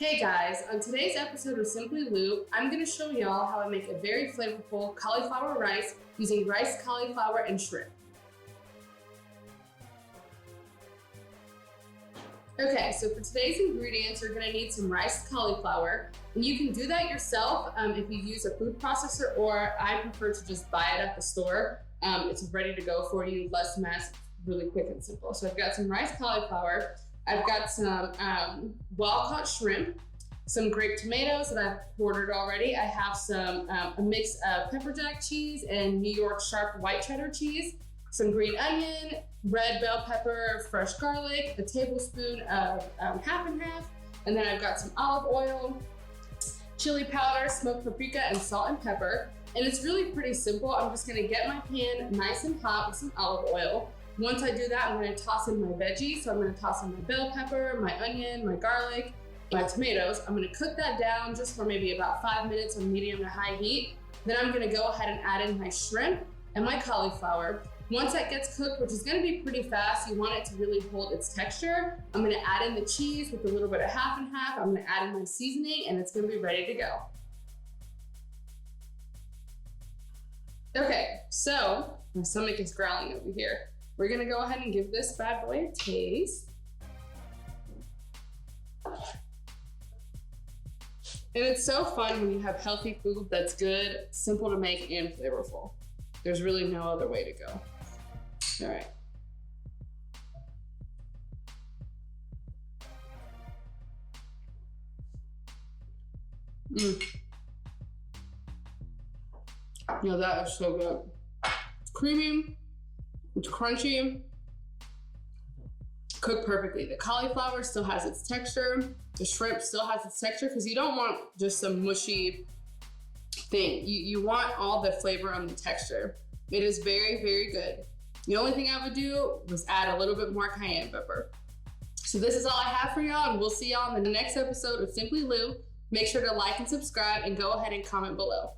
Hey guys, on today's episode of SimplyLu, I'm going to show y'all how I make a very flavorful cauliflower rice using riced cauliflower and shrimp. Okay, so for today's ingredients, you're going to need some riced cauliflower, and you can do that yourself if you use a food processor, or I prefer to just buy it at the store. It's ready to go for you, less mess, really quick and simple. So I've got some riced cauliflower. I've got some well-cut shrimp, some grape tomatoes that I've ordered already. I have some a mix of pepper jack cheese and New York sharp white cheddar cheese, some green onion, red bell pepper, fresh garlic, a tablespoon of half and half, and then I've got some olive oil, chili powder, smoked paprika, and salt and pepper. And it's really pretty simple. I'm just gonna get my pan nice and hot with some olive oil. Once I do that, I'm gonna toss in my veggies. So I'm gonna toss in my bell pepper, my onion, my garlic, my tomatoes. I'm gonna cook that down just for maybe about 5 minutes on medium to high heat. Then I'm gonna go ahead and add in my shrimp and my cauliflower. Once that gets cooked, which is gonna be pretty fast, you want it to really hold its texture. I'm gonna add in the cheese with a little bit of half and half. I'm gonna add in my seasoning, and it's gonna be ready to go. Okay, so my stomach is growling over here. We're gonna go ahead and give this bad boy a taste. And it's so fun when you have healthy food that's good, simple to make, and flavorful. There's really no other way to go. All right. Yeah, that is so good. It's creamy, it's crunchy, cooked perfectly. The cauliflower still has its texture. The shrimp still has its texture, because you don't want just some mushy thing. You want all the flavor and the texture. It is very, very good. The only thing I would do was add a little bit more cayenne pepper. So this is all I have for y'all, and we'll see y'all in the next episode of SimplyLu. Make sure to like and subscribe, and go ahead and comment below.